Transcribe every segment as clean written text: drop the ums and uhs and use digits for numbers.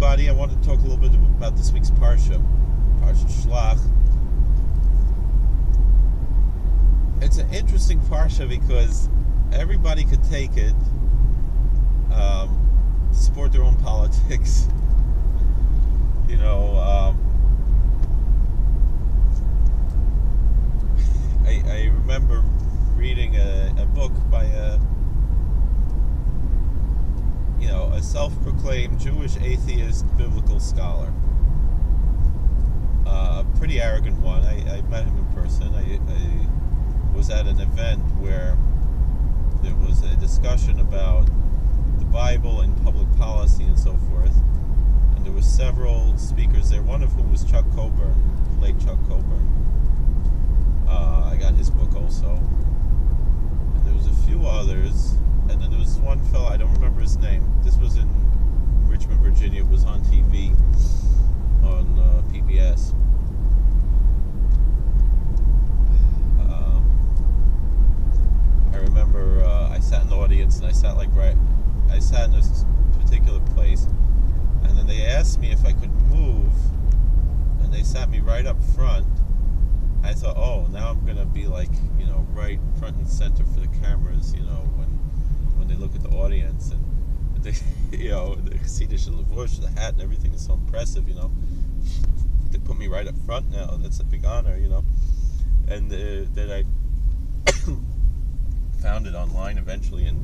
everybody. I want to talk a little bit about this week's Parsha, Parshas Shlach. It's an interesting Parsha because everybody could take it, support their own politics. I remember reading a book by a self-proclaimed Jewish atheist biblical scholar. A pretty arrogant one. I met him in person. I was at an event where there was a discussion about the Bible and public policy and so forth. And there were several speakers there, one of whom was Chuck Coburn, late Chuck Coburn. I got his book also. And there was a few others. And then there was one fellow, I don't remember his name. This was in Richmond, Virginia. It was on TV, on PBS. I remember I sat in the audience, and I sat in this particular place. And then they asked me if I could move, and they sat me right up front. I thought, oh, now I'm going to be right front and center for the cameras, when they look at the audience, and they, the Chassidish Levush, the hat and everything is so impressive, They put me right up front now. That's a big honor, And then I found it online eventually, and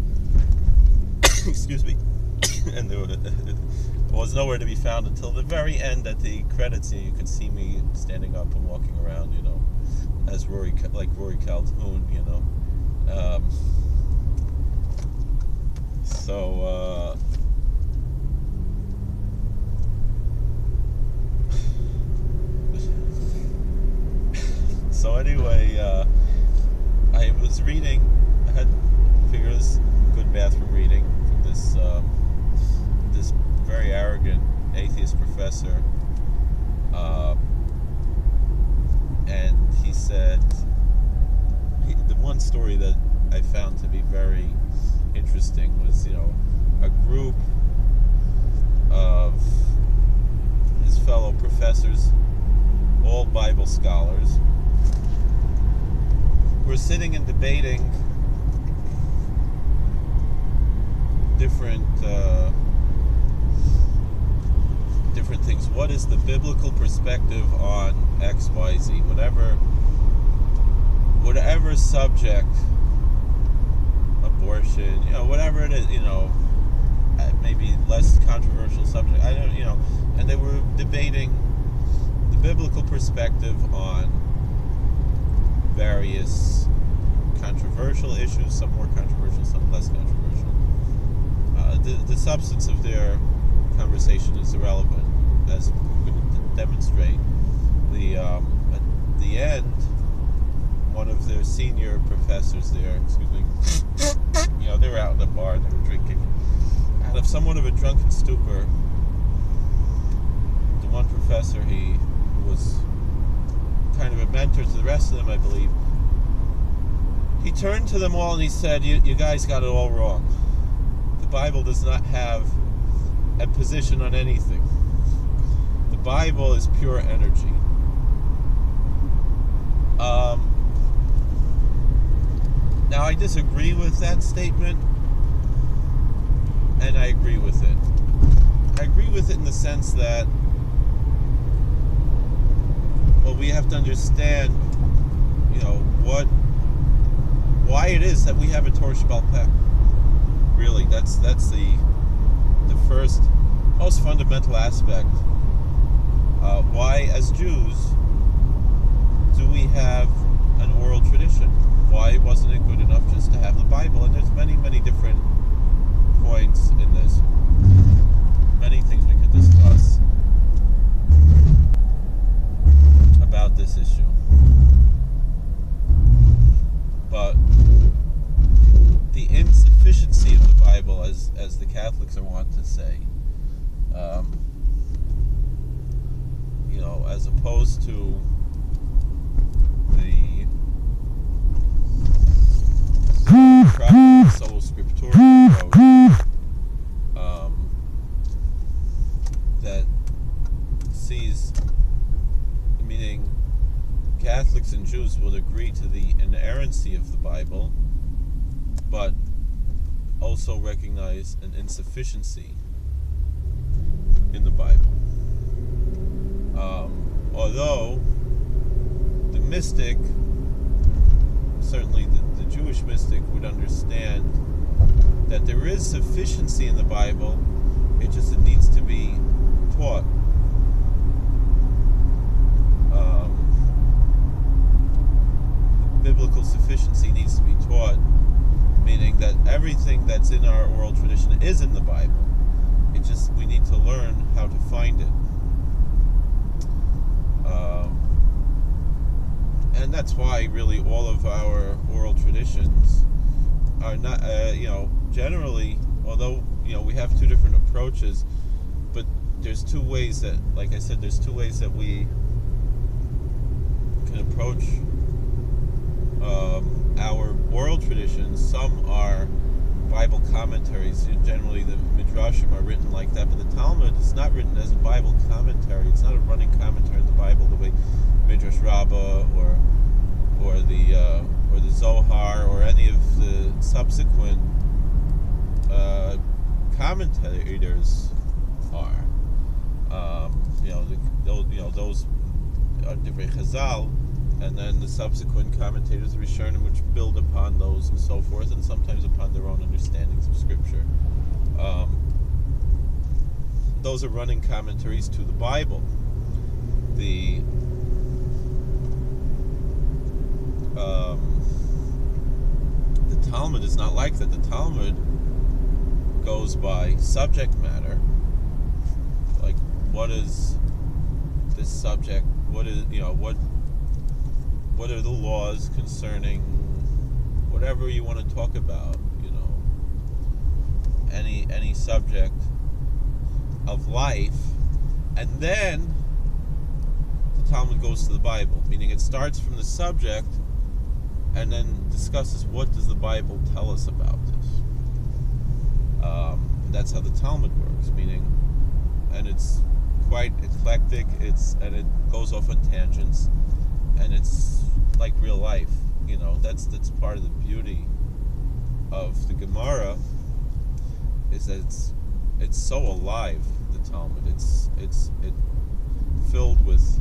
excuse me, and there was nowhere to be found until the very end at the credits. You could see me standing up and walking around, as Rory Calhoun, So anyway, I was reading. I had figures good bathroom reading from this very arrogant atheist professor, and he said the one story that I found to be very interesting was, a group of his fellow professors, all Bible scholars, were sitting and debating different things. What is the biblical perspective on X, Y, Z? Whatever subject, abortion, whatever it is, maybe less controversial subject. I don't, and they were debating the biblical perspective on various controversial issues, some more controversial, some less controversial. The substance of their conversation is irrelevant, as we're going to demonstrate. At the end, one of their senior professors there, they were out in the bar and they were drinking. Out of somewhat of a drunken stupor, the one professor, he was kind of a mentor to the rest of them, I believe. He turned to them all and he said, you guys got it all wrong. The Bible does not have a position on anything. The Bible is pure energy. Now, I disagree with that statement, and I agree with it. I agree with it in the sense that, we have to understand, why it is that we have a Torah Sheba'al Peh. Really, that's the first, most fundamental aspect. Why, as Jews, do we have an oral tradition? Why wasn't it good enough just to have the Bible? And there's many, many different points in this. Many things we could discuss about this issue. But the insufficiency of the Bible, as the Catholics are wont to say, as opposed to the Solo Scriptura approach, that Jews would agree to the inerrancy of the Bible, but also recognize an insufficiency in the Bible. Although the mystic, certainly the Jewish mystic, would understand that there is sufficiency in the Bible, it needs to be taught. Biblical sufficiency needs to be taught, meaning that everything that's in our oral tradition is in the Bible. We need to learn how to find it. And that's why really all of our oral traditions are not, generally, although, we have two different approaches, but there's two ways that, like I said, there's two ways that we can approach our oral traditions. Some are Bible commentaries. Generally, the Midrashim are written like that, but the Talmud is not written as a Bible commentary. It's not a running commentary of the Bible the way Midrash Rabbah or the Zohar or any of the subsequent commentators are. Those are Divrei Chazal, and then the subsequent commentators of Rishonim, which build upon those and so forth, and sometimes upon their own understandings of Scripture. Those are running commentaries to the Bible. The Talmud is not like that. The Talmud goes by subject matter, like what is this subject? What is what are the laws concerning whatever you want to talk about? Any subject of life, and then the Talmud goes to the Bible, meaning it starts from the subject and then discusses what does the Bible tell us about this. That's how the Talmud works, meaning, and it's quite eclectic. And it goes off on tangents, and it's like real life. That's part of the beauty of the Gemara, is that it's so alive. The Talmud, it's filled with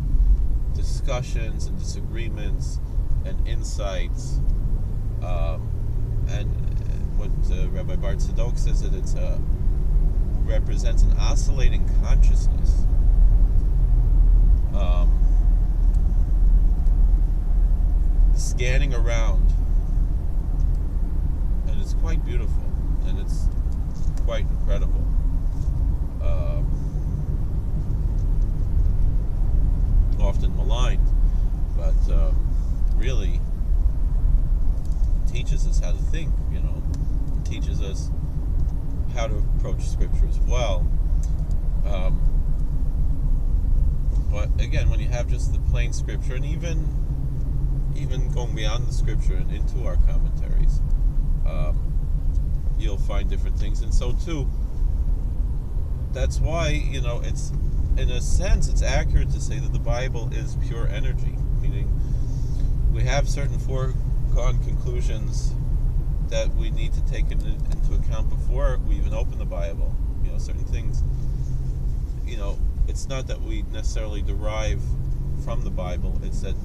discussions and disagreements and insights, and what Rabbi Bar Tzadok says, that it represents an oscillating consciousness. Scanning around, and it's quite beautiful, and it's quite incredible. Often maligned, but really teaches us how to think, teaches us how to approach Scripture as well. But again, when you have just the plain Scripture, and even going beyond the Scripture and into our commentaries, you'll find different things. And so too, that's why, it's, in a sense, it's accurate to say that the Bible is pure energy, meaning we have certain foregone conclusions that we need to take into account before we even open the Bible. Certain things, it's not that we necessarily derive from the Bible, it's that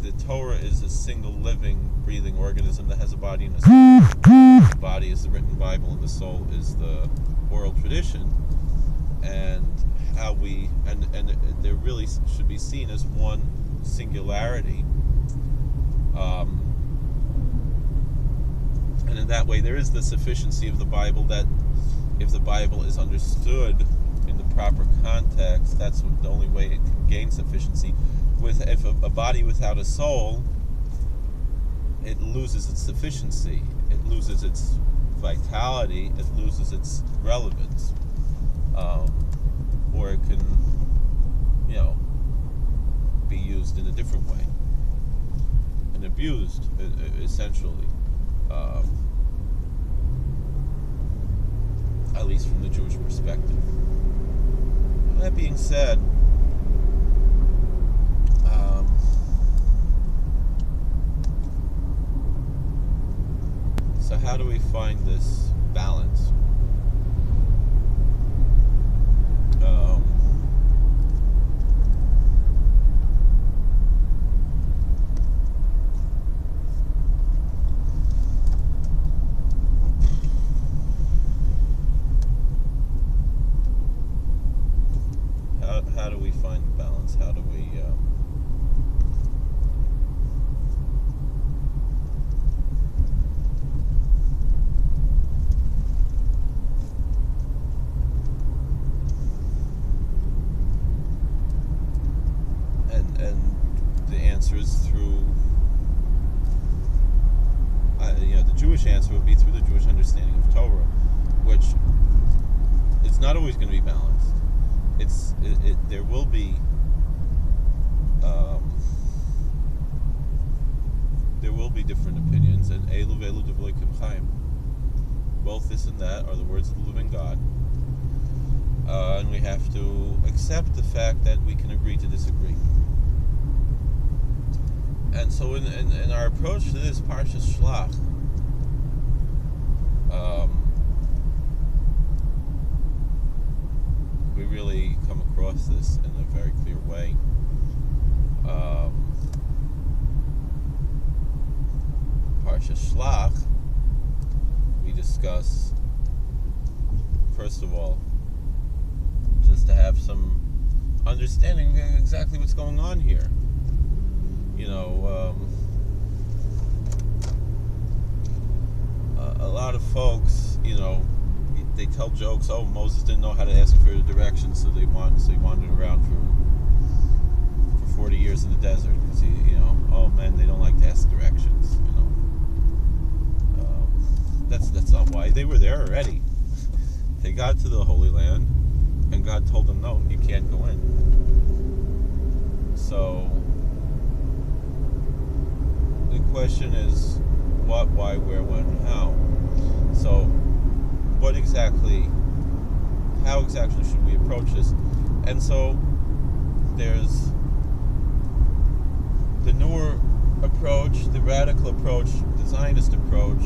the Torah is a single living, breathing organism that has a body and a soul. The body is the written Bible, and the soul is the oral tradition. And how and there really should be seen as one singularity. And in that way, there is the sufficiency of the Bible, that if the Bible is understood in the proper context, that's the only way it can gain sufficiency. If a body without a soul, it loses its sufficiency, it loses its vitality, it loses its relevance, or it can, be used in a different way and abused, essentially, at least from the Jewish perspective. That being said, how do we find this balance? How do we find the balance? How do we and the answer is through the Jewish answer would be through the Jewish understanding of Torah, which is not always going to be balanced. There will be different opinions, and elu v'elu dev'loi kimchaim. Both this and that are the words of the living God, and we have to accept the fact that we can agree to disagree. And so, in our approach to this Parshas Shlach, we really come across this in a very clear way. Parshas Shlach, we discuss, first of all, just to have some understanding of exactly what's going on here. A lot of folks, they tell jokes. Oh, Moses didn't know how to ask for directions, so he wandered around for 40 years in the desert because oh man, they don't like to ask directions. That's not why. They were there already. They got to the Holy Land, and God told them, no, you can't go in. So the question is, what, why, where, when, how? So how exactly should we approach this? And so there's the newer approach, the radical approach, the Zionist approach,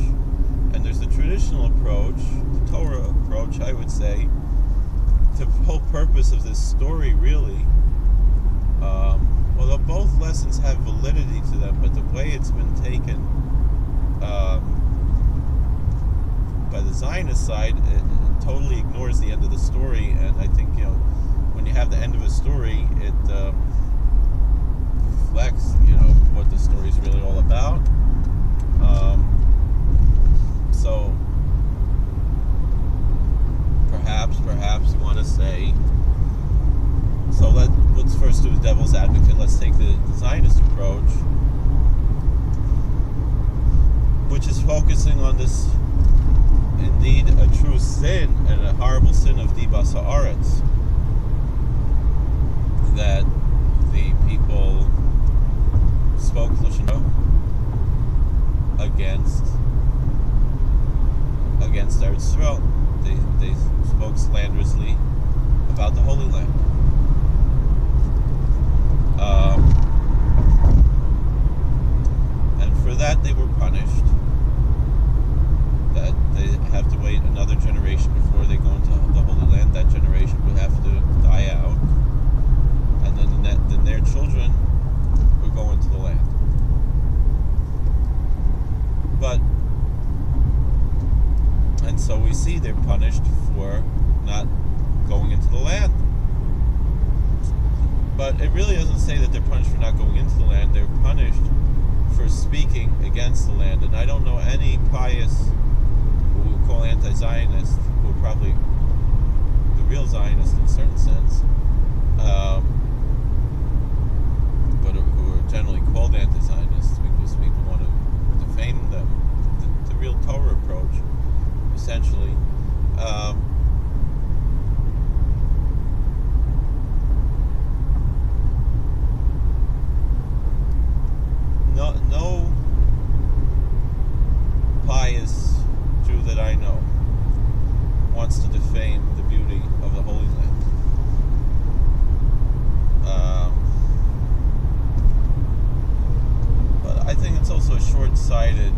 and there's the traditional approach, the Torah approach, I would say. The whole purpose of this story, really, although both lessons have validity to them, but the way it's been taken by the Zionist side, it totally ignores the end of the story. And I think, when you have the end of a story, it reflects, what the story is really all about. So perhaps you want to say, so let's first do the devil's advocate. Let's take the Zionist approach, which is focusing on this, indeed, a true sin and a horrible sin of Dibas Haaretz, that the people spoke Lashon against Eretz Yisrael. They spoke slanderously about the Holy Land. And for that they were punished. That they have to wait another generation before they go into the Holy Land. That generation would have to die out, and then their children would go into the land. And so we see they're punished for not going into the land. But it really doesn't say that they're punished for not going into the land. They're punished for speaking against the land. And I don't know any pious, who we would call anti-Zionist, who are probably the real Zionist in a certain sense, but who are generally called anti-Zionists because people want to defame them. The real Torah approach, essentially. No pious Jew that I know wants to defame the beauty of the Holy Land. But I think it's also a short-sighted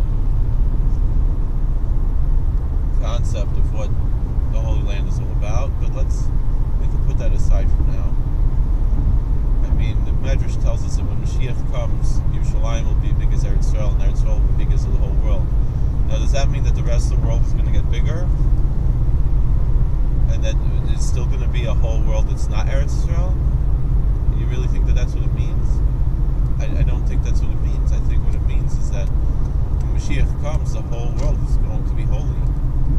concept of what the Holy Land is all about, but we can put that aside for now. I mean, the Medrash tells us that when Mashiach comes, Yerushalayim will be big as Eretz Yisrael, and Eretz Yisrael will be big as the whole world. Now, does that mean that the rest of the world is going to get bigger? And that it's still going to be a whole world that's not Eretz Yisrael? You really think that that's what it means? I don't think that's what it means. I think what it means is that when Mashiach comes, the whole world is going to be holy.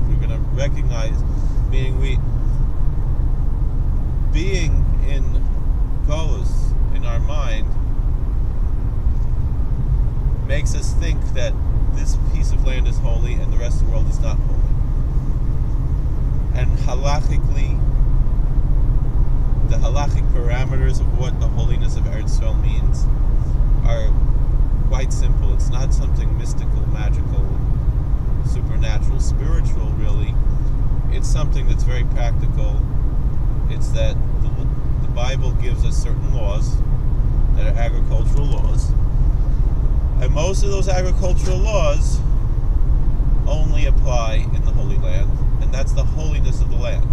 We're going to recognize, meaning being in Golus, in our mind, makes us think that this piece of land is holy and the rest of the world is not holy. And halachically, the halachic parameters of what the holiness of Eretz Yisrael means are quite simple. It's not something mystical, magical, supernatural, spiritual, really. It's something that's very practical. It's that the Bible gives us certain laws that are agricultural laws. And most of those agricultural laws only apply in the Holy Land. And that's the holiness of the land.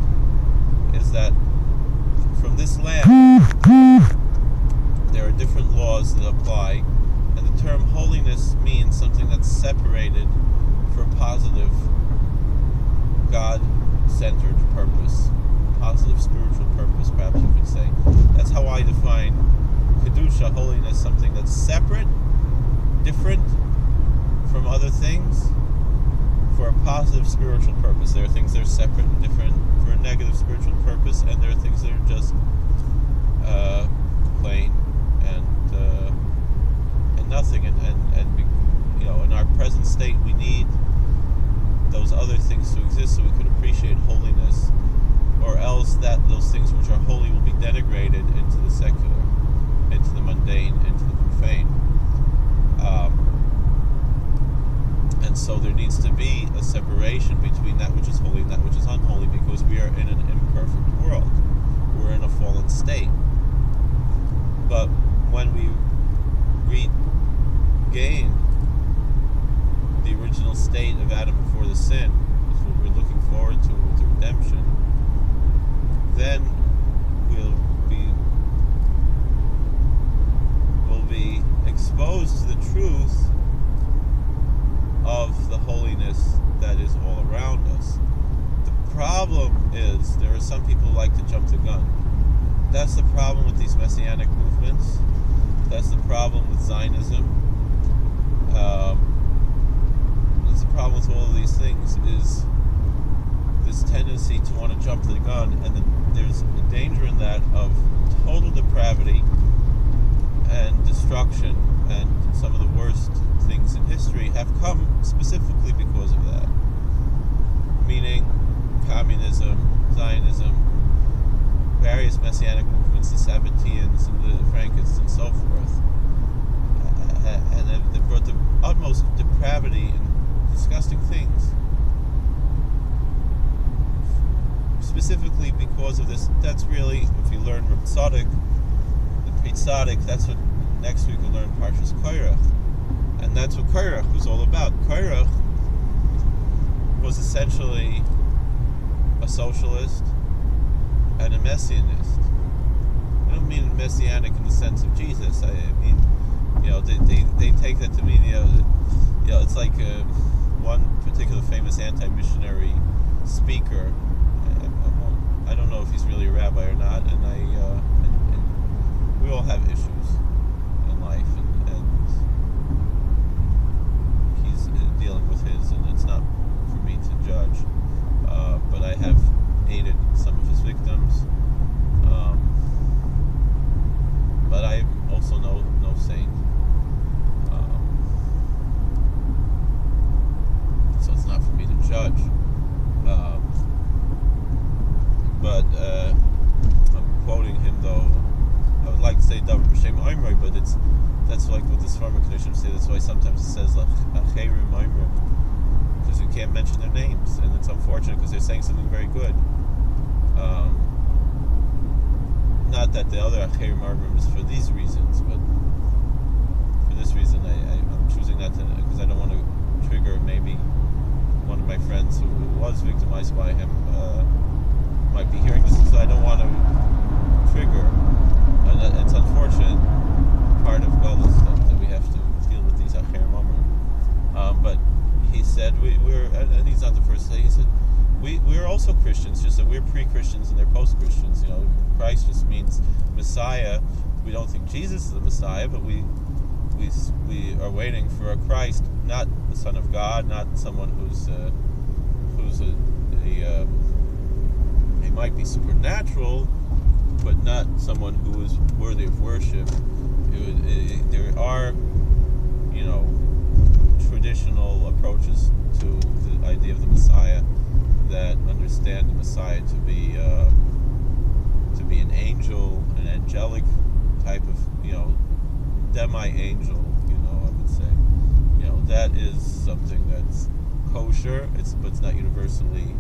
Is that from this land, there are different laws that apply. And the term holiness means something that's separated for a positive, God-centered purpose. Positive spiritual purpose, perhaps you could say. That's how I define Kedusha, holiness, something that's separate, different from other things for a positive spiritual purpose. There are things that are separate and different for a negative spiritual purpose, and there are things that are just plain and nothing. And in our present state, we need those other things to exist so we could appreciate holiness, or else those things which are holy will be denigrated into the secular, into the mundane, into the profane. And so there needs to be a separation between that which is holy and that which is unholy, because we are in an imperfect world. We're in a fallen state. But when we regain the original state of Adam before the sin, which is what we're looking forward to with the redemption, then we'll be exposed to the truth of the holiness that is all around us. The problem is there are some people who like to jump the gun. That's the problem with these messianic movements. That's the problem with Zionism. That's the problem with all of these things, is this tendency to want to jump the gun, and there's a danger in that of total depravity and destruction, and some of the worst things in history have come specifically because of that. Meaning communism, Zionism, various messianic movements, the Sabbateans and the Frankists and so forth. And they've brought the utmost depravity and disgusting things. Specifically because of this, that's really, if you learn Reb Tzadok, the Pri Tzadok, that's what next week we'll learn Parshas Shlach. And that's what Korach was all about. Korach was essentially a socialist and a messianist. I don't mean messianic in the sense of Jesus. I mean, they take that to mean, it's like one particular famous anti-missionary speaker. I don't know if he's really a rabbi or not, and we all have issues in life, and he's dealing with his, and it's not for me to judge. But I have aided some of his victims. But I also no saint. So it's not for me to judge. But I'm quoting him, though. I would like to say Davar B'Shem Oimrei, but that's like what the Svarma Condition say. That's why sometimes it says Acherim Oimrim, because you can't mention their names, and it's unfortunate because they're saying something very good. Not that the other Acherim Oimrim is for these reasons, but for this reason I'm choosing not to, because I don't want to trigger maybe one of my friends who was victimized by him might be hearing this, so I don't want to trigger. And it's unfortunate. Part of Galus that we have to deal with these acher mamrim. But he said we're, and he's not the first to say. He said we're also Christians, just that we're pre-Christians and they're post-Christians. Christ just means Messiah. We don't think Jesus is the Messiah, but we are waiting for a Christ, not the Son of God, not someone who's he might be supernatural, but not someone who is worthy of worship. There are, traditional approaches to the idea of the Messiah that understand the Messiah to be an angel, an angelic type of, demi-angel, I would say. That is something that's kosher, but it's not universally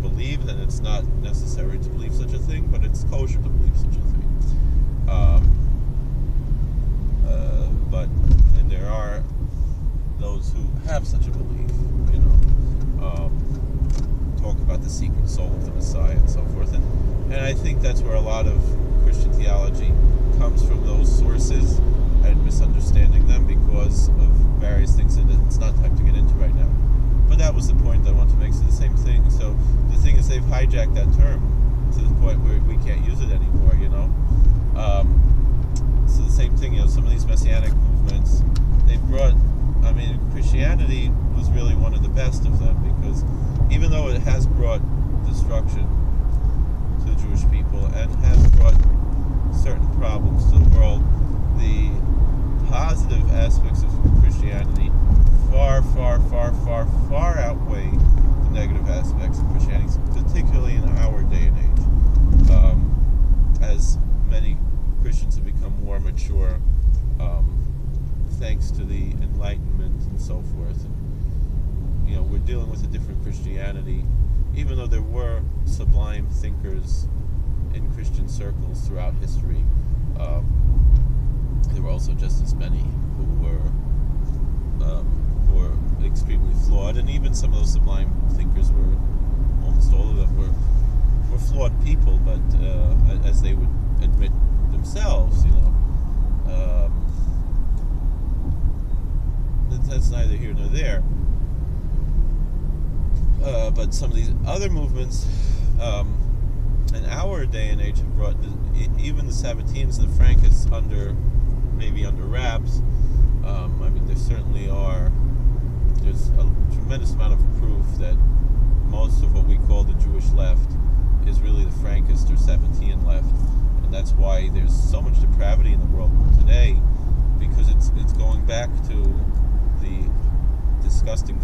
believed, and it's not necessary to believe such a thing, but it's kosher to believe such a thing. And there are those who have such a belief, talk about the secret soul of the Messiah and so forth. And I think that's where a lot of Christian theology comes from, those sources, and misunderstanding them because of various things that it's not time to get into right now. But that was the point that I want to make. So the same thing. So the thing is, they've hijacked that term to the point where we can't use it anymore, So the same thing, some of these messianic movements, they've brought, Christianity was really one of the best of them, because even though it has brought destruction to the Jewish people and has brought certain problems to the world, the positive aspects of Christianity far, far, far, far, far outweigh the negative aspects of Christianity, particularly in our day and age. As many Christians have become more mature, thanks to the Enlightenment and so forth. And, we're dealing with a different Christianity, even though there were sublime thinkers in Christian circles throughout history. There were also just as many who were extremely flawed, and even some of those sublime thinkers almost all of them were flawed people, but as they would admit themselves, that's neither here nor there. But some of these other movements in our day and age have brought even the Sabbateans and the Frankists under wraps. There certainly are. There's a tremendous amount of proof that most of what we call the Jewish left is really the Frankist or Sabbatean left, and that's why there's so much depravity in the world today, because it's going back to the disgusting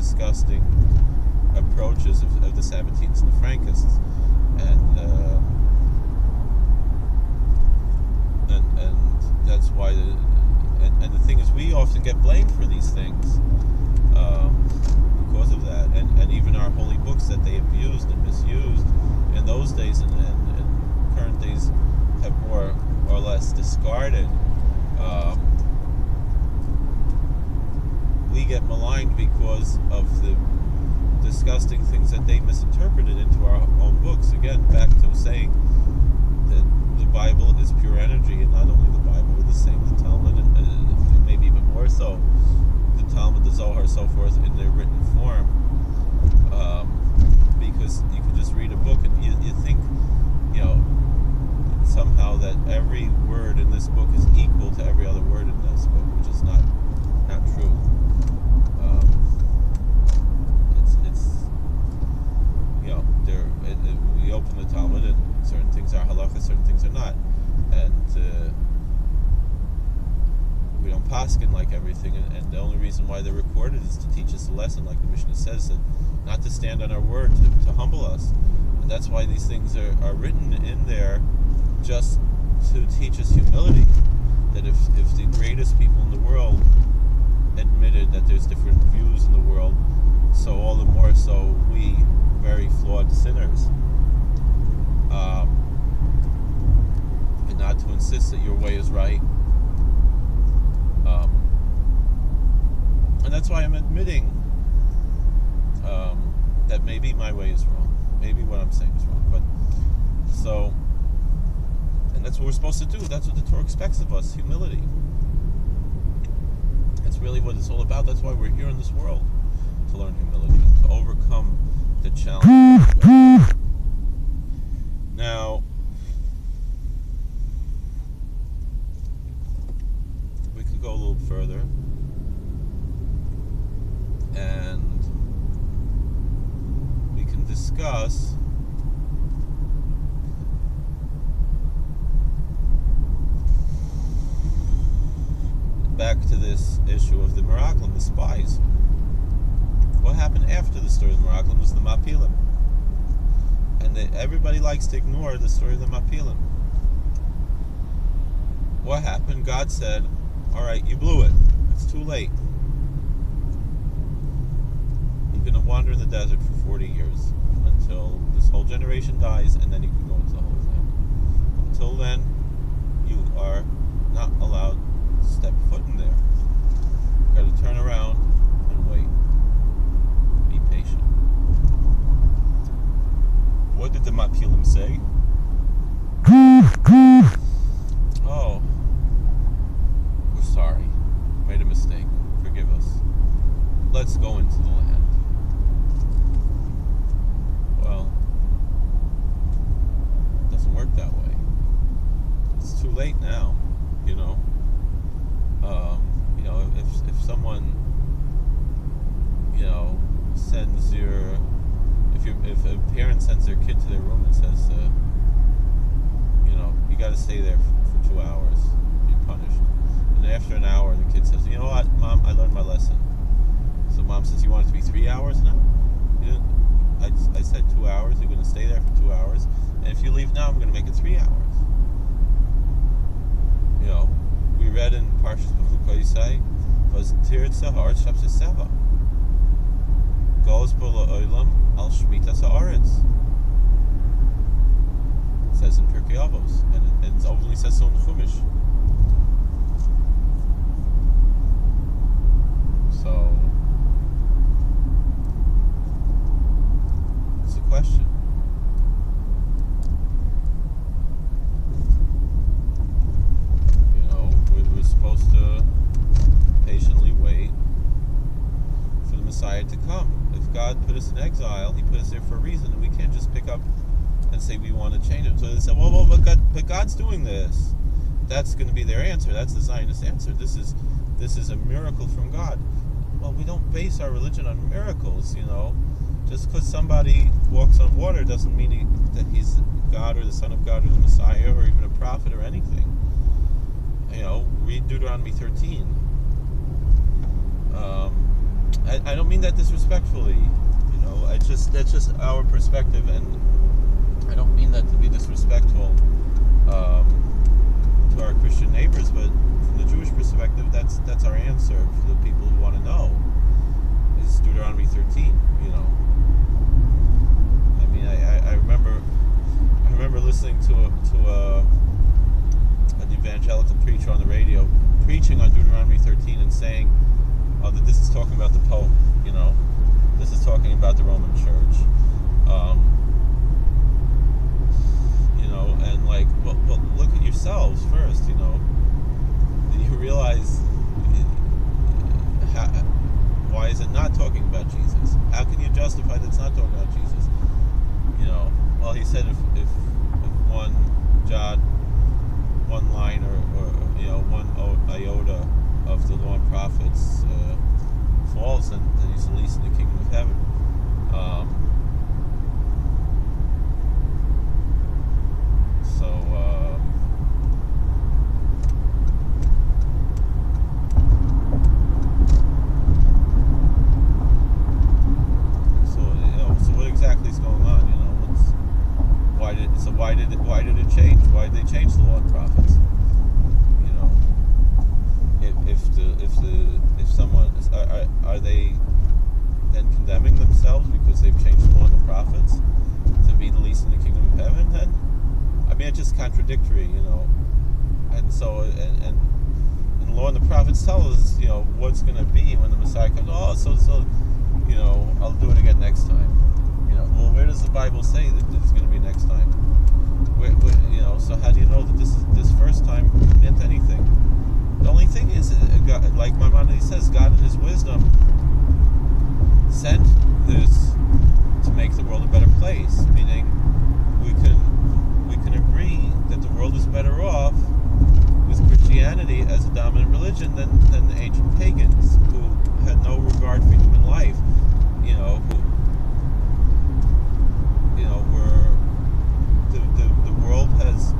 approaches of the Sabbateans and the Frankists, and that's why. And the thing is, we often get blamed for these things because of that, and even our holy books that they abused and misused in those days and current days have more or less discarded. We get maligned because of the disgusting things that they misinterpreted into our own books. Again, back to saying that the Bible is pure energy, and not only the Bible, but the same the Talmud, and maybe even more so the Talmud, the Zohar, so forth, in their written form. Because you can just read a book and you think, somehow that every word in this book is equal to every other word in this book, which is not true. We open the Talmud and certain things are halacha, certain things are not, and we don't paskin like everything, and the only reason why they're recorded is to teach us a lesson, like the Mishnah says, that not to stand on our word, to humble us, and that's why these things are written in there, just to teach us humility, that if the greatest people in the world admitted that there's different views in the world, so all the more so we, very flawed sinners, and not to insist that your way is right. And that's why I'm admitting that maybe my way is wrong, maybe what I'm saying is wrong, and that's what we're supposed to do. That's what the Torah expects of us: humility. That's really what it's all about. That's why we're here in this world, to learn humility, to overcome the challenge. Now, we could go a little further, and we can discuss back to this issue of the Meraglim, the spies. What happened after the story of the Meraglim was the Mapilim. And everybody likes to ignore the story of the Mapilim. What happened? God said, alright, you blew it. It's too late. You're going to wander in the desert for 40 years until this whole generation dies, and then you can go into the Holy Land. Until then, you are not allowed to step foot in there. You've got to turn around and wait. Be patient. What did the Mapilim say? Oh, we're sorry. Made a mistake. Forgive us. Let's go into the land. Well, it doesn't work that way. It's too late now, you know. If someone, sends if a parent sends their kid to their room and says, you got to stay there for 2 hours, you're punished. And after an hour, the kid says, you know what, Mom, I learned my lesson. So Mom says, you want it to be 3 hours now? I said 2 hours. You're going to stay there for 2 hours. And if you leave now, I'm going to make it 3 hours. We read in Parshas Shlach, was Tirit Sahar Shapse Seva. Goes below Olam al Shmitas Haaretz. It says in Pirkei Avos, and it openly says so in Chumash. So, it's a question. We're supposed to patiently wait for the Messiah to come. If God put us in exile, He put us there for a reason, and we can't just pick up and say we want to change it. So they said, but God's doing this. That's going to be their answer. That's the Zionist answer. This is a miracle from God. Well, we don't base our religion on miracles, Just because somebody walks on water doesn't mean that he's God or the Son of God or the Messiah or even a prophet or anything. Read Deuteronomy 13. I don't mean that disrespectfully. That's just our perspective, and I don't mean that to be disrespectful to our Christian neighbors, but from the Jewish perspective, that's our answer for the people who want to know. Is Deuteronomy 13. I remember listening to an evangelical preacher on the radio preaching on Deuteronomy 13 and saying that this is talking about the Pope, this is talking about the Roman Church, and well, look at yourselves first, Do you realize why is it not talking about Jesus? How can you justify that it's not talking about Jesus? Well, he said if one jot, one line, or one iota of the law and prophets falls, then he's the least in the kingdom of heaven. So what exactly is going on? Why did it change? Why did they change the law and prophets? If someone are they then condemning themselves because they've changed the law and the prophets to be the least in the kingdom of heaven? Then it's just contradictory, And so and the law and the prophets tell us, what's going to be when the Messiah comes. I'll do it again next time. Well, where does the Bible say that it's going to be next time? So how do you know that this first time meant anything? The only thing is, God, like Maimonides says, God in His wisdom sent this to make the world a better place. Meaning, we can agree that the world is better off with Christianity as a dominant religion than the ancient pagans, who had no regard for human life. The world has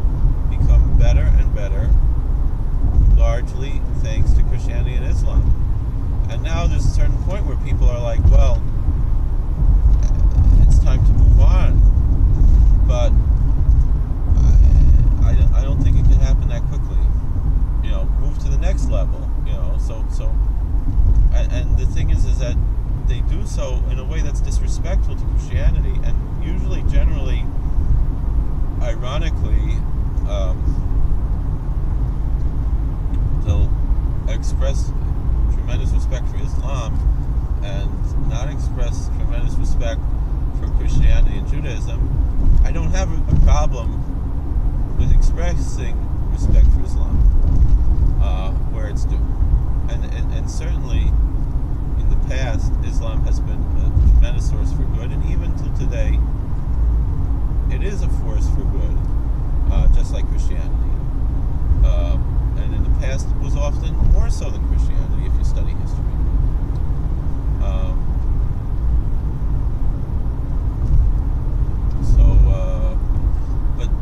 become better and better, largely thanks to Christianity and Islam. And now there's a certain point where people are like, well, it's time to move on. But I don't think it can happen that quickly. Move to the next level. And the thing is that they do so in a way that's disrespectful to Christianity, and usually, generally, ironically, they'll express tremendous respect for Islam and not express tremendous respect for Christianity and Judaism. I don't have a problem with expressing respect for Islam where it's due, and certainly in the past, Islam has been a tremendous source for good, and even till today, it is a force for good, just like Christianity. And in the past, it was often more so than Christianity, if you study history.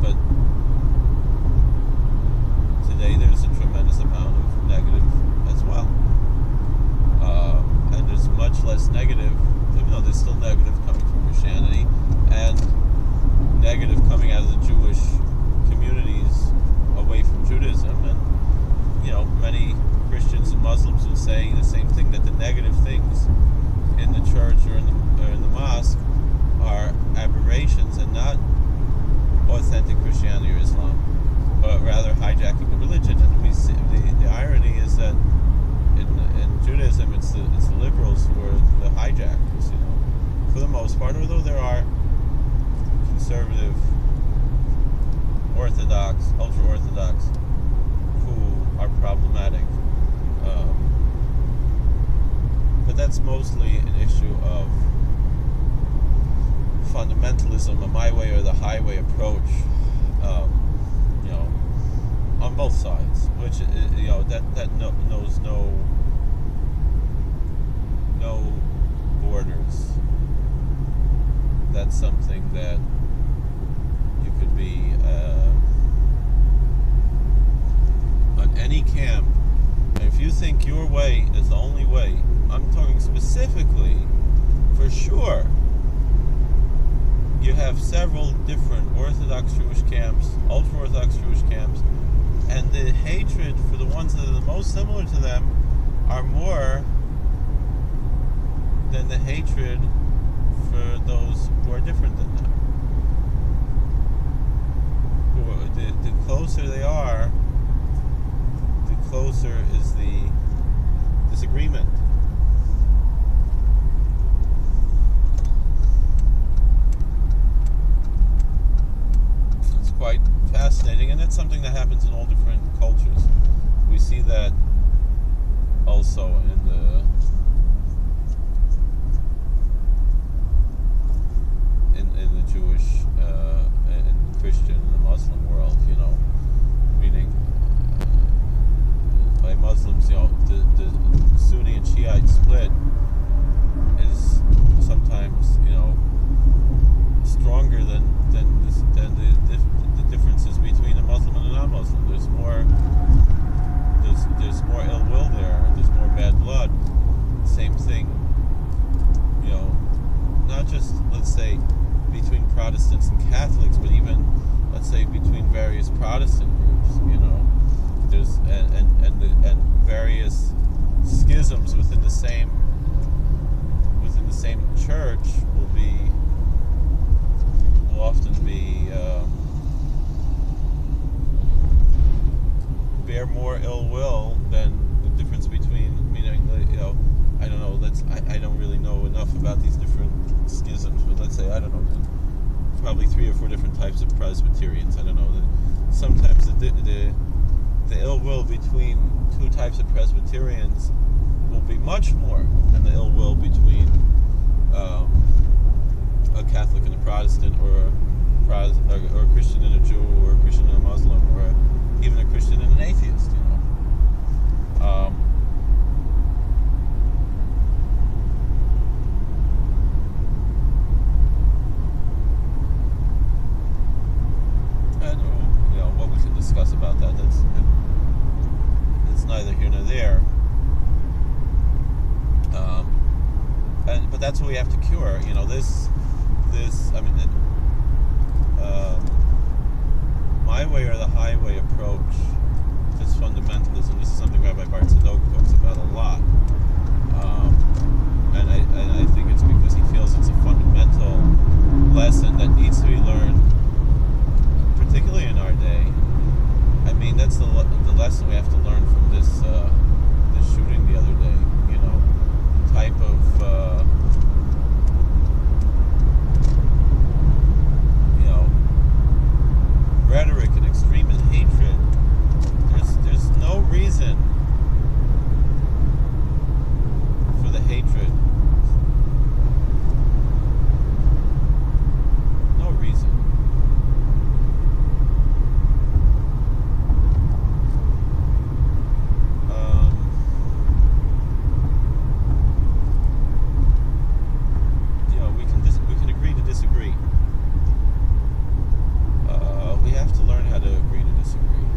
But today there's a tremendous amount of negative as well. And there's much less negative, even though there's still negative coming from Christianity, and negative coming out of the Jewish communities away from Judaism. And many Christians and Muslims would say the same thing, that the negative things in the church or in the mosque are aberrations and not authentic Christianity or Islam, but rather hijacking the religion. And we see the irony is that in Judaism, it's the liberals who are the hijackers, for the most part. Although there are conservative, orthodox, ultra-orthodox who are problematic, but that's mostly an issue of fundamentalism, a my way or the highway approach, on both sides, which that knows no borders. That's something that you could be on any camp, and if you think your way is the only way, I'm talking specifically, for sure, you have several different Orthodox Jewish camps, ultra-Orthodox Jewish camps, and the hatred for the ones that are the most similar to them are more than the hatred for those who are different than them. The closer they are, the closer is the disagreement. It's quite fascinating, and that's something that happens in all different cultures. We see that also in the Jewish and Christian and the Muslim world, meaning by Muslims, the Sunni and Shiite split is sometimes, stronger than the differences between a Muslim and a non-Muslim. There's more ill will there. There's more bad blood. Same thing, not just, let's say, between Protestants and Catholics, but even, let's say, between various Protestant groups. There's and various schisms within the same church will often bear more ill will than the difference between, meaning, I don't know. I don't really know enough about schisms, but let's say, I don't know, probably 3 or 4 different types of Presbyterians. I don't know. Sometimes the ill will between 2 types of Presbyterians will be much more than the ill will between a Catholic and a Protestant, or a Christian and a Jew, or a Christian and a Muslim, or even a Christian and an atheist. What we can discuss about that, it's neither here nor there. But that's what we have to cure. My way or the highway approach, this fundamentalism. This is something Rabbi Bar Tzadok talks about a lot, and I think it's because he feels it's a fundamental lesson that needs to be learned, particularly in our day. I mean, that's the lesson we have to learn from this shooting the other day. The type of rhetoric and extreme and hatred. There's no reason for the hatred. No reason. We can agree to disagree. We have to learn how to agree to disagree.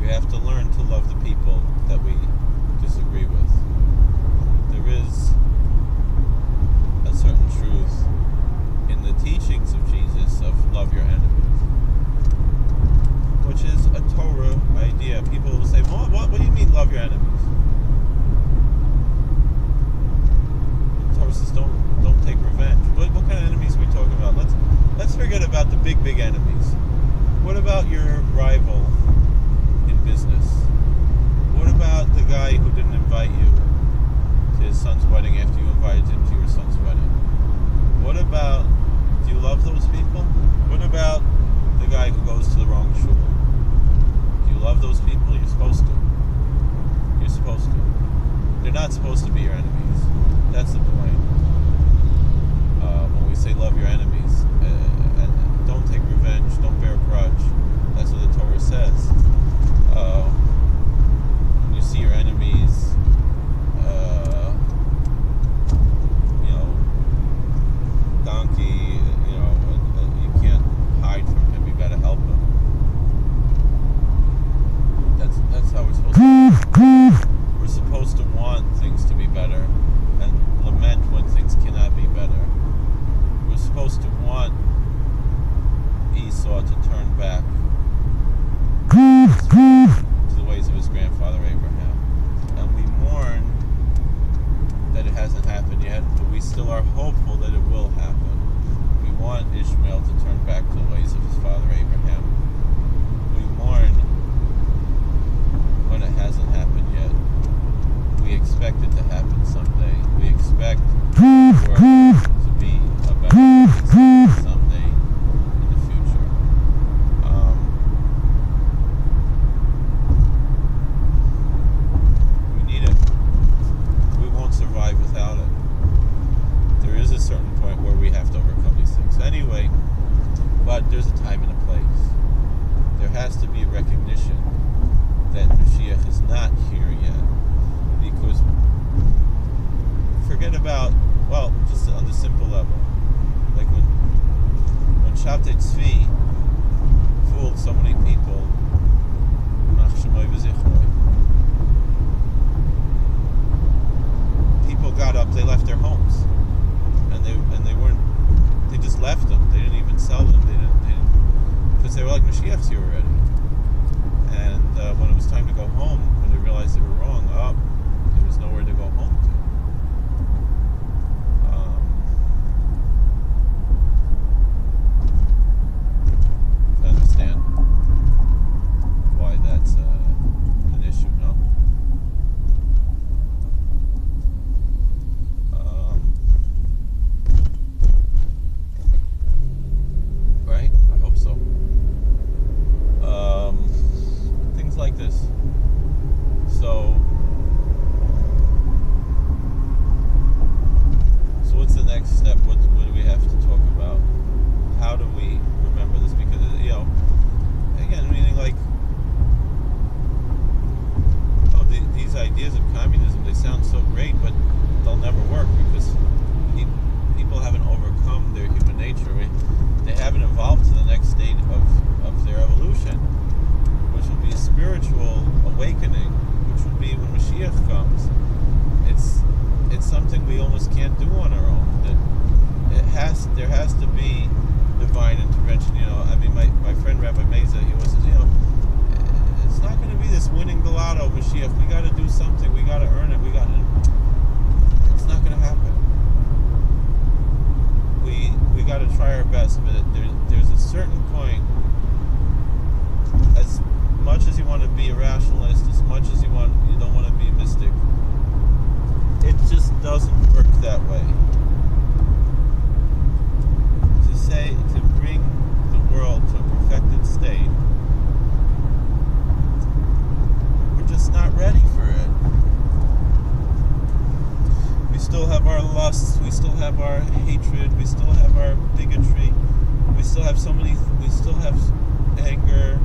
We have to learn to love the people that we disagree with. There is a certain truth in the teachings of Jesus of love your enemies, which is a Torah idea. People will say, what do you mean love your enemies? Says don't take revenge. What kind of enemies are we talking about? Let's forget about the big enemies. What about your rival in business? What about the guy who didn't invite you to his son's wedding after you invited him to your son's wedding? What about, do you love those people? What about the guy who goes to the wrong shul? Do you love those people? You're supposed to. You're supposed to. They're not supposed to be your enemies. That's the point. When we say love your enemies, and don't take revenge, don't bear a grudge. That's what the Torah says. When you see your enemies, donkey, you can't hide from him. You gotta help him. That's how we're supposed to. We're supposed to want things to be better and lament when things cannot be better. We're supposed to want Esau to turn back to the ways of his grandfather Abraham. And we mourn that it hasn't happened yet, but we still are hopeful that it will happen. We want Ishmael to turn back to the ways of his father Abraham. We mourn when it hasn't happened yet. We expect it to happen someday. We expect the world to be a better place someday in the future. We need it. We won't survive without it. There is a certain point where we have to overcome these things. Anyway, but there's a time and a place. There has to be a recognition that Mashiach is not here yet. Because forget about, just on the simple level, like when Shabtai Tzvi fooled so many people, people got up, they left their homes, and they just left them. They didn't even sell them. They didn't because they were like, Mashiach's here already. And when it was time to go home, when they realized they were wrong, there was nowhere to go home to. we almost can't do on our own. That there has to be divine intervention. I mean, my friend Rabbi Meza, he was, it's not going to be this winning the lotto, Mashiach. We got to do something. We got to earn it. It's not going to happen. We got to try our best, but there's a certain point. As much as you want to be a rationalist, as much as you don't want to be a mystic, it just doesn't work that way. To bring the world to a perfected state, we're just not ready for it. We still have our lusts, we still have our hatred, we still have our bigotry, we still have anger,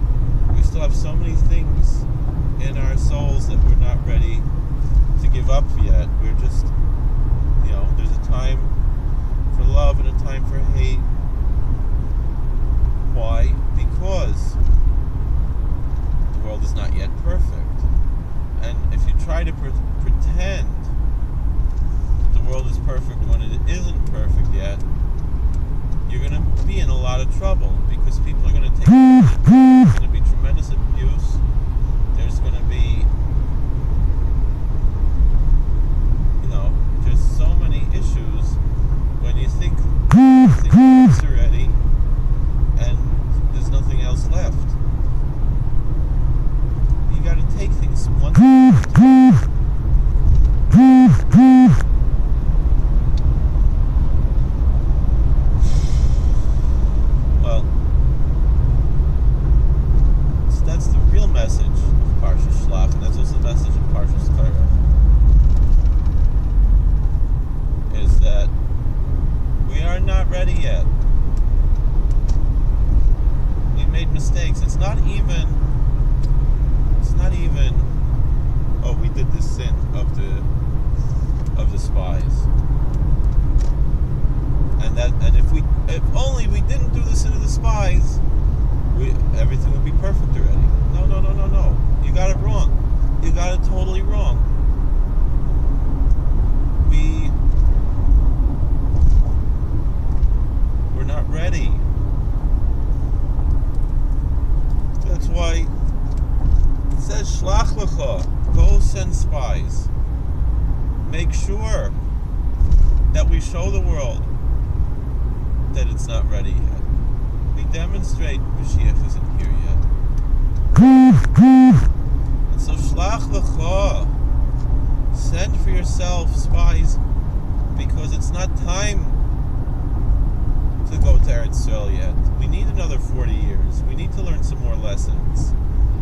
we still have so many things in our souls that we're not ready to give up yet. We're just, there's a time for love and a time for hate. Why? Because the world is not yet perfect. And if you try to pretend the world is perfect when it isn't perfect yet, you're going to be in a lot of trouble, because people are going to take it. There's going to be tremendous abuse. There's going to be, there's so many issues when you think it's already, and there's nothing else left. You got to take things one step at a time. Well, so that's the real message of Parshas Shlach, and that's also the message of Parshas Torah, is that we are not ready yet. We made mistakes. It's not even, oh, we did this sin of the spies. And if only we didn't do the sin of the spies, everything would be perfect already. No. You got it wrong. You got it totally wrong. We're not ready. That's why it says, Shlach lecha, go send spies. Make sure that we show the world that it's not ready yet. We demonstrate Mashiach isn't here yet. And so Shlach lecha, send for yourself spies, because it's not time to go to Eretz Yisrael yet. We need another 40 years. We need to learn some more lessons.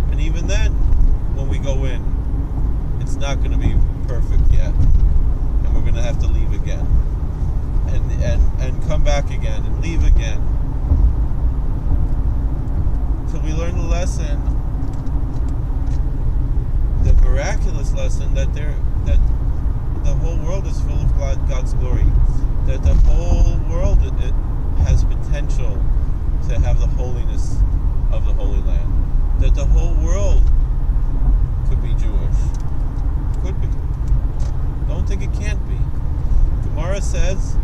And even then, when we go in, it's not going to be perfect yet. And we're going to have to leave again. And come back again and leave again. Till we learn the lesson, the miraculous lesson that the whole world is full of God's glory. That the whole world it has potential to have the holiness of the Holy Land. That the whole world could be Jewish. Could be. Don't think it can't be. Gemara says,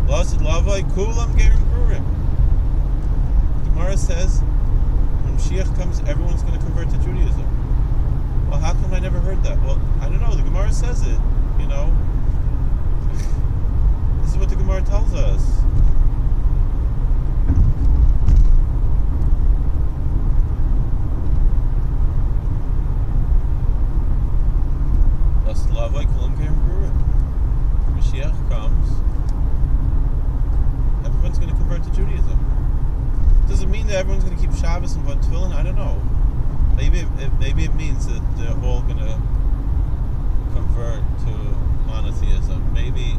Lasid Lavai Kulam Gerim Purim. Gemara says, when Mashiach comes, everyone's going to convert to Judaism. Well, how come I never heard that? Well, I don't know. The Gemara says it, This is what the Gemara tells us. Lasid Lavai Kulam Gerim Purim. Mashiach comes, everyone's going to convert to Judaism. Does it mean that everyone's going to keep Shabbos and Tefillin? I don't know. Maybe it means that they're all going to convert to monotheism. Maybe,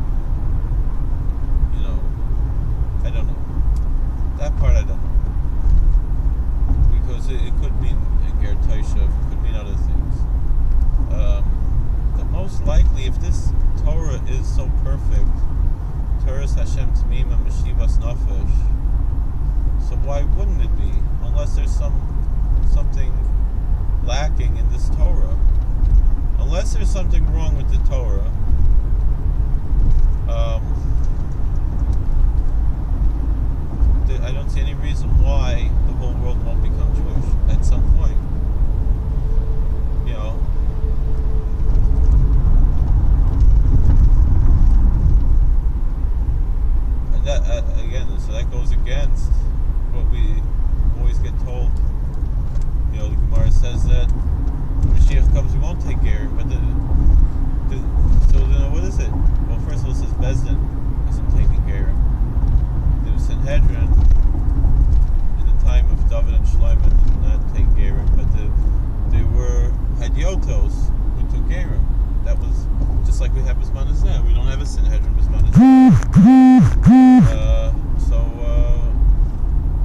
I don't know. That part I don't know. Because it could mean Ger Toshav, it could mean other things. But most likely, if this Torah is so perfect, Torah's Hashem T'mima Meshivas Nafesh, so why wouldn't it be? Unless there's something lacking in this Torah. Unless there's something wrong with the Torah, Bezdin isn't taking Gerim. The Sanhedrin, in the time of David and Shlomo, did not take Gerim, but there were Hadiotos who took Gerim. That was just like we have Bismanas now. We don't have a Sanhedrin Bismanas now.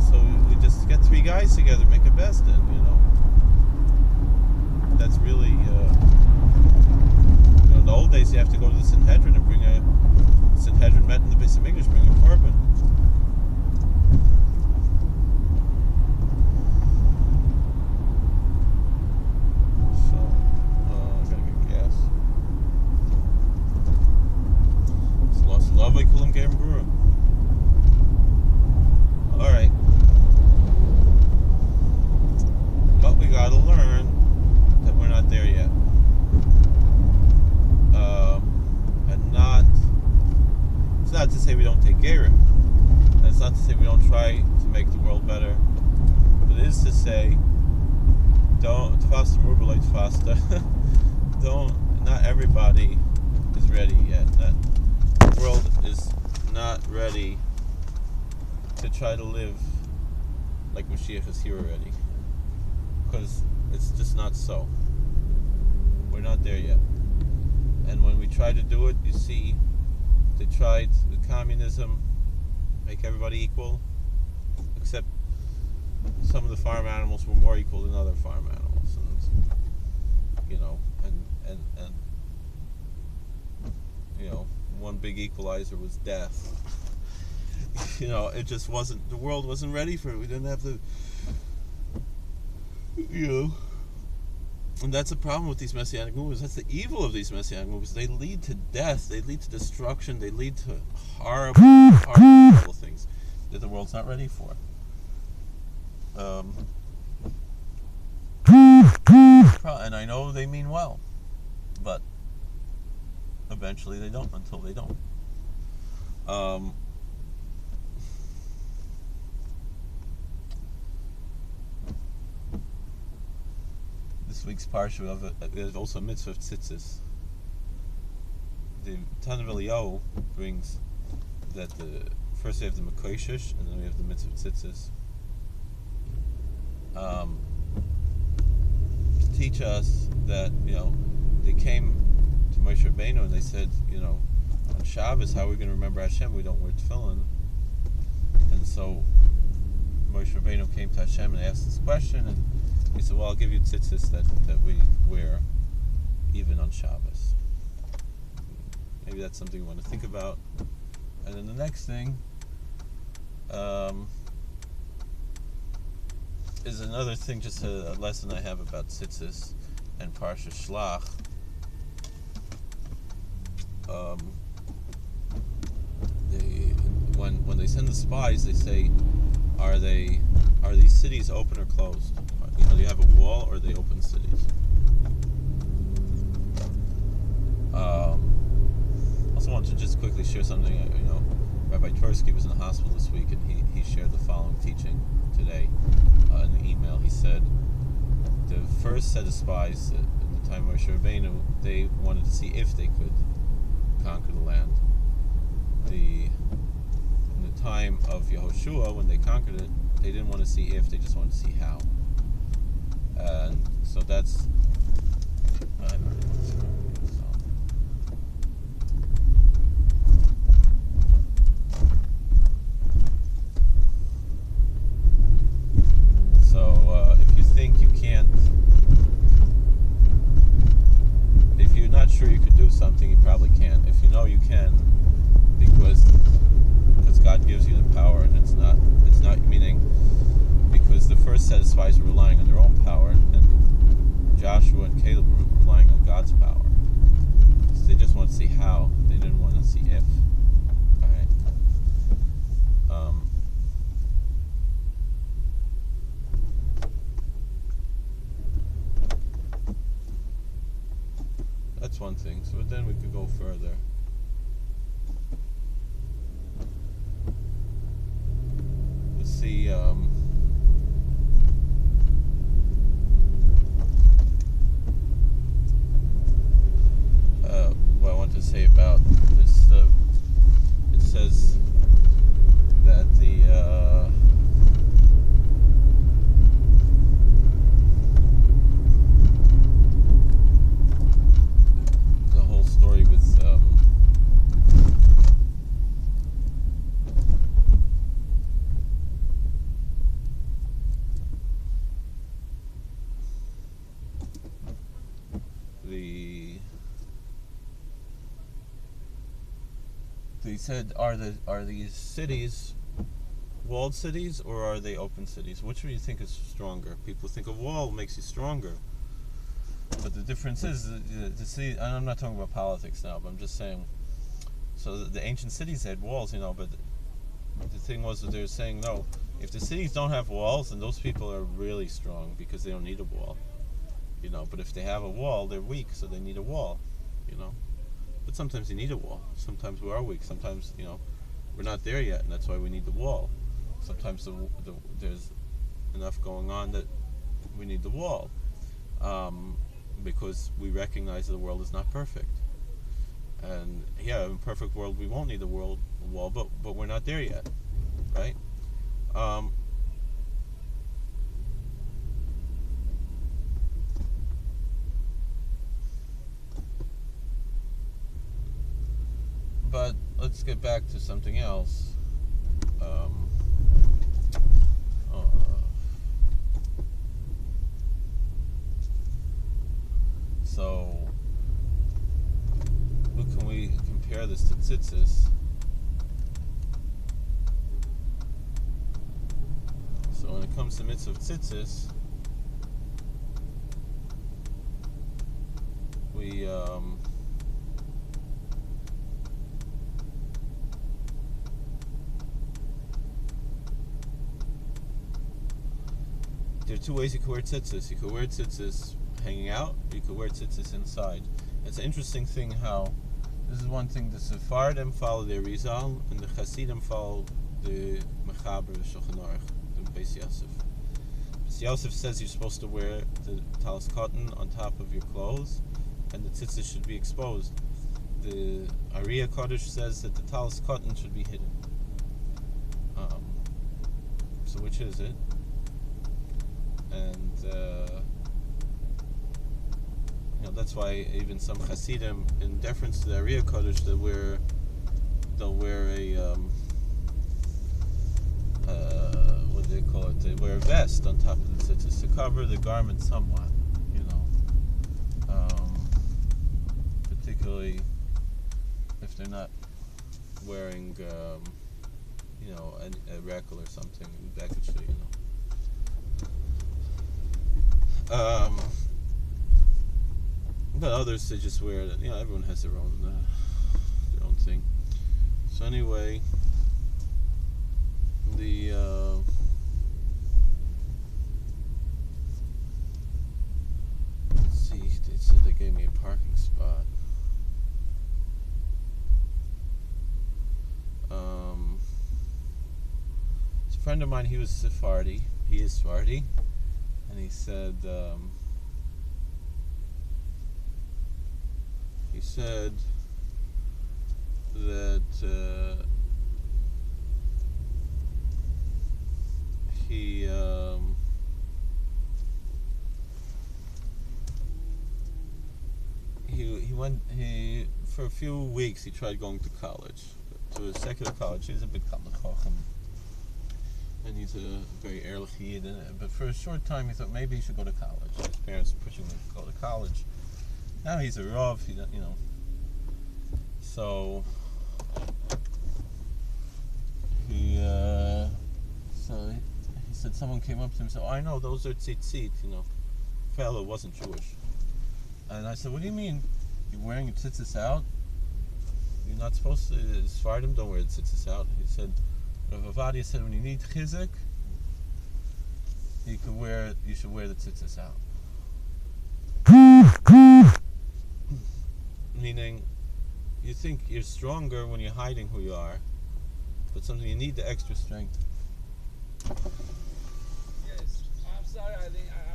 So we just get three guys together, make a Bezdin, That's really, in the old days you have to go to the Sanhedrin and bring a Sanhedrin met in the Beis Hamikdash, bring a korban. So, I gotta get gas. It's lost love by Kulam Gerim Guru. Alright. But we gotta learn that we're not there yet. It's not to say we don't take Gerim. And it's not to say we don't try to make the world better. But it is to say, not everybody is ready yet. The world is not ready to try to live like Mashiach is here already. Because it's just not so. We're not there yet. And when we try to do it, you see, they tried with communism, make everybody equal, except some of the farm animals were more equal than other farm animals, and one big equalizer was death. It just wasn't. The world wasn't ready for it. We didn't have the, And that's the problem with these Messianic movements. That's the evil of these Messianic movements. They lead to death. They lead to destruction. They lead to horrible things that the world's not ready for. And I know they mean well, but eventually they don't, until they don't. This week's parsha is also a mitzvah of tzitzis. The Tan of Eliyahu brings that first we have the Mekoshish, and then we have the mitzvah of tzitzis. To teach us that, they came to Moshe Rabbeinu and they said, on Shabbos, how are we going to remember Hashem? We don't wear tefillin. And so Moshe Rabbeinu came to Hashem and asked this question, and he said, well, I'll give you tzitzis that we wear even on Shabbos. Maybe that's something you want to think about. And then the next thing is another thing, just a lesson I have about tzitzis and Parshas Shlach. When they send the spies, they say, are these cities open or closed? Do you have a wall, or are they open cities? Also wanted to just quickly share something. Rabbi Tursky was in the hospital this week, and he shared the following teaching today in the email. He said the first set of spies in the time of Moshe Rabbeinu, they wanted to see if they could conquer the land. In the time of Yehoshua, when they conquered it, they didn't want to see if, they just wanted to see how. And so that's. If you think you can't, if you're not sure you could do something, you probably can't. If you know you can, because God gives you the power, and it's not meaning because the first set of spies were relying on their own power, and Joshua and Caleb were relying on God's power. So they just want to see how. They didn't want to see if. All right. That's one thing. So then we could go further. Let's see. What I want to say about this they said, are these cities walled cities or are they open cities? Which do you think is stronger? People think a wall makes you stronger, but the difference is the city. And I'm not talking about politics now, but I'm just saying. So the ancient cities had walls, but the thing was that they were saying no. If the cities don't have walls, then those people are really strong because they don't need a wall, But if they have a wall, they're weak, so they need a wall, But sometimes you need a wall. Sometimes we are weak. Sometimes we're not there yet, and that's why we need the wall. Sometimes there's enough going on that we need the wall, because we recognize that the world is not perfect. And in a perfect world, we won't need a wall, but we're not there yet, right? But let's get back to something else. So, who can we compare this to tzitzis? So when it comes to mitzvah tzitzis, we there are two ways you can wear tzitzis. You can wear tzitzis hanging out, or you can wear tzitzis inside. It's an interesting thing how this is one thing the Sephardim follow the Rizal and the Hasidim follow the Mechaber Shulchan Aruch, the Beis Yosef. Beis Yosef says you're supposed to wear the talis cotton on top of your clothes, and the tzitzis should be exposed. The Ariya Kodesh says that the talis cotton should be hidden. So which is it? And that's why even some Hasidim, in deference to the Ariya Kodesh, they'll wear a what do they call it? They wear a vest on top of the tzitzis to cover the garment somewhat, particularly if they're not wearing a rekel or something in the baggage, but others, they just wear it. Everyone has their own thing. So anyway, the let's see. They said they gave me a parking spot. It's a friend of mine. He was Sephardi. He is Sephardi, and he said. He said that he went for a few weeks he tried going to college, to a secular college. He's a big Talmud Chacham, and he's a very ehrlich Yid, but for a short time he thought maybe he should go to college. His parents were pushing him to go to college. Now he's a Rav, so he said someone came up to him and said, I know, those are tzitzit, fellow wasn't Jewish. And I said, what do you mean? You're wearing your tzitzis out? You're not supposed to, Sephardim don't wear the tzitzis out. He said, Rav Avadia said when you need chizuk, you should wear the tzitzis out. Meaning, you think you're stronger when you're hiding who you are, but something you need the extra strength. Yes, I'm sorry, I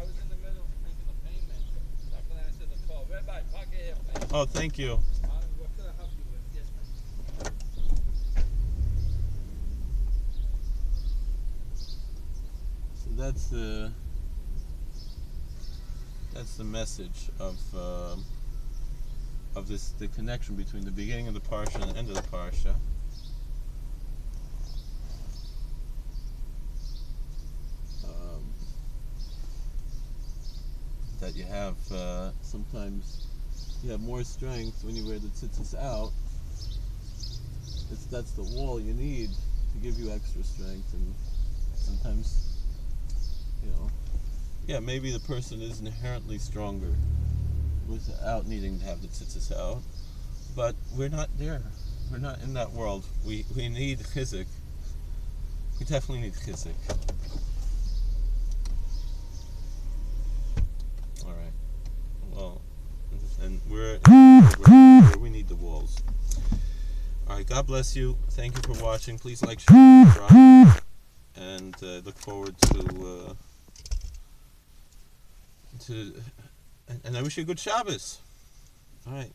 was in the middle of making a payment. So I couldn't answer the call. Rabbi, park here, please. Oh, thank you. What can I help you with? Yes, ma'am. So that's the message of this, the connection between the beginning of the parsha and the end of the parsha. That you have sometimes you have more strength when you wear the tzitzis out. It's that's the wall you need to give you extra strength, and sometimes, yeah, maybe the person is inherently stronger without needing to have the tzitzis out, but we're not there. We're not in that world. We need chizik. We definitely need chizik. All right. Well, and we're where we need the walls. All right. God bless you. Thank you for watching. Please like, share, subscribe, and look forward to. And I wish you a good Shabbos. All right.